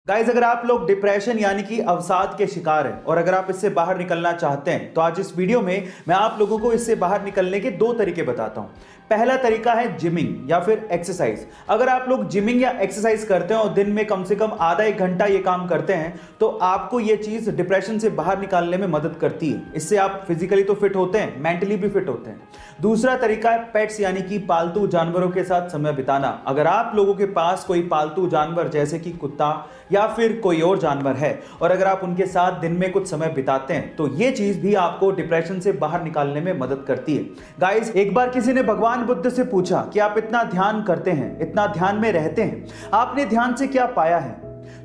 Guys, अगर आप लोग डिप्रेशन यानी कि अवसाद के शिकार हैं और अगर आप इससे बाहर निकलना चाहते हैं तो आज इस वीडियो में मैं आप लोगों को इससे बाहर निकलने के दो तरीके बताता हूं। पहला तरीका है जिमिंग या फिर एक्सरसाइज। अगर आप लोग जिमिंग या एक्सरसाइज करते हैं और दिन में कम से कम आधा एक घंटा ये काम करते हैं तो आपको ये चीज डिप्रेशन से बाहर निकालने में मदद करती है। इससे आप फिजिकली तो फिट होते हैं, मेंटली भी फिट होते हैं। दूसरा तरीका है पेट्स यानी कि पालतू जानवरों के साथ समय बिताना। अगर आप लोगों के पास कोई पालतू जानवर जैसे कि कुत्ता या फिर कोई और जानवर है और अगर आप उनके साथ दिन में कुछ समय बिताते हैं तो ये चीज भी आपको डिप्रेशन से बाहर निकालने में मदद करती है। गाइस, एक बार किसी ने भगवान बुद्ध से पूछा कि आप इतना ध्यान करते हैं, इतना ध्यान में रहते हैं, आपने ध्यान से क्या पाया है?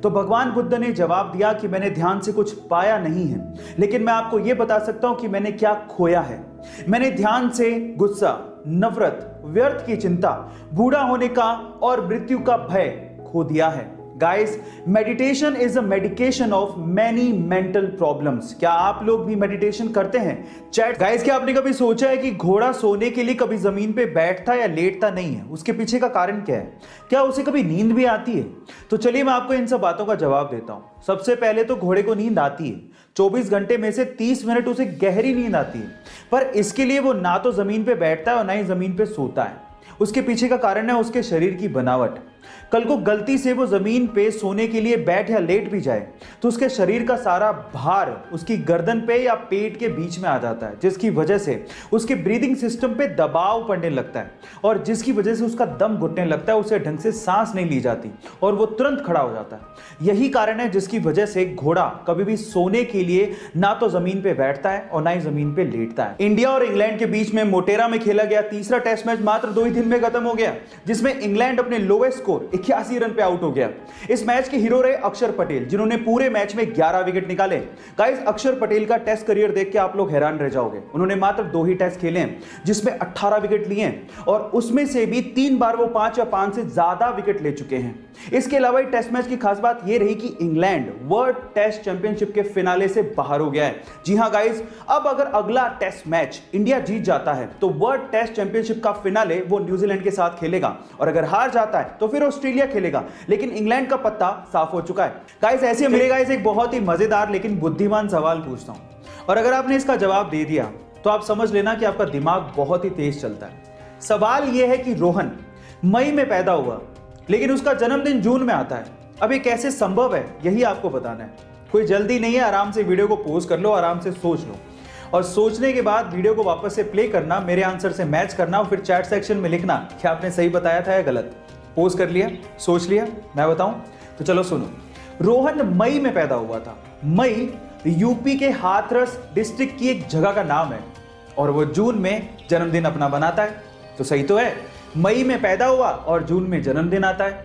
तो भगवान बुद्ध ने जवाब दिया कि मैंने ध्यान से कुछ पाया नहीं है, लेकिन मैं आपको यह बता सकता हूं कि मैंने क्या खोया है। मैंने ध्यान से गुस्सा, नफरत, व्यर्थ की चिंता, बूढ़ा होने का और मृत्यु का भय खो दिया है। Guys, meditation is a medication of many mental problems. क्या आप लोग भी मेडिटेशन करते हैं? चैट गाइस, क्या आपने कभी सोचा है कि घोड़ा सोने के लिए कभी जमीन पे बैठता या लेटता नहीं है? उसके पीछे का कारण क्या है? क्या उसे कभी नींद भी आती है? तो चलिए मैं आपको इन सब बातों का जवाब देता हूं। सबसे पहले तो घोड़े को नींद आती है। 24 घंटे में से 30 मिनट उसे गहरी नींद आती है, पर इसके लिए वो ना तो जमीन पे बैठता है और ना ही जमीन पे सोता है। उसके पीछे का कारण है उसके शरीर की बनावट। कल को गलती से वो जमीन पे सोने के लिए बैठ या लेट भी जाए तो उसके शरीर का सारा भार उसकी गर्दन पे या पेट के बीच में आ जाता है, जिसकी वजह से उसके ब्रीदिंग सिस्टम पे दबाव पड़ने लगता है और जिसकी वजह से उसका दम घुटने लगता है, उसे ढंग से सांस नहीं ली जाती और वो तुरंत खड़ा हो जाता है। यही कारण है जिसकी वजह से घोड़ा कभी भी सोने के लिए ना तो जमीन पे बैठता है और ना ही जमीन पे लेटता है। इंडिया और इंग्लैंड के बीच में मोटेरा में खेला गया तीसरा टेस्ट मैच मात्र 2 ही दिन में खत्म हो गया, जिसमें इंग्लैंड अपने लोएस्ट स्कोर 81 रन पे आउट हो गया। इस मैच के हीरो रहे अक्षर पटेल, जिन्होंने पूरे मैच में 11 विकेट निकाले। गाइस, अक्षर पटेल का टेस्ट करियर देख के आप लोग हैरान रह जाओगे। उन्होंने मात्र 2 ही टेस्ट खेले हैं जिसमें 18 विकेट लिए हैं और उसमें से भी 3 बार वो 5 या 5 से ज्यादा विकेट ले चुके हैं। इसके अलावा टेस्ट मैच की खास बात यह रही कि इंग्लैंड वर्ल्ड टेस्ट चैंपियनशिप के फिनाले से बाहर हो गया है। जी हां गाइस, अब अगर अगला टेस्ट मैच इंडिया जीत जाता है तो वर्ल्ड टेस्ट चैंपियनशिप का फिनाले वो न्यूजीलैंड के साथ खेलेगा और अगर हार जाता है तो फिर ऑस्ट्रेलिया खेलेगा। लेकिन इंग्लैंड का पत्ता साफ हो चुका है। गाइस, ऐसे मेरे गाइस एक बहुत ही मजेदार लेकिन बुद्धिमान सवाल पूछता हूं और अगर आपने इसका जवाब दे दिया तो आप समझ लेना कि आपका दिमाग बहुत ही तेज चलता है। सवाल यह है कि रोहन मई में पैदा हुआ लेकिन उसका जन्मदिन जून में आता है। अब ये कैसे संभव है, यही आपको बताना है। कोई जल्दी नहीं है, आराम से वीडियो को पॉज कर लो, आराम से सोच लो और सोचने के बाद वीडियो को वापस से प्ले करना, मेरे आंसर से मैच करना और फिर चैट सेक्शन में लिखना कि आपने सही बताया था या गलत। पोज कर लिया, सोच लिया, मैं बताऊं? तो चलो सुनो। रोहन मई में पैदा हुआ था। मई यूपी के हाथरस डिस्ट्रिक्ट की एक जगह का नाम है और वो जून में जन्मदिन अपना बनाता है। तो सही तो है, मई में पैदा हुआ और जून में जन्मदिन आता है।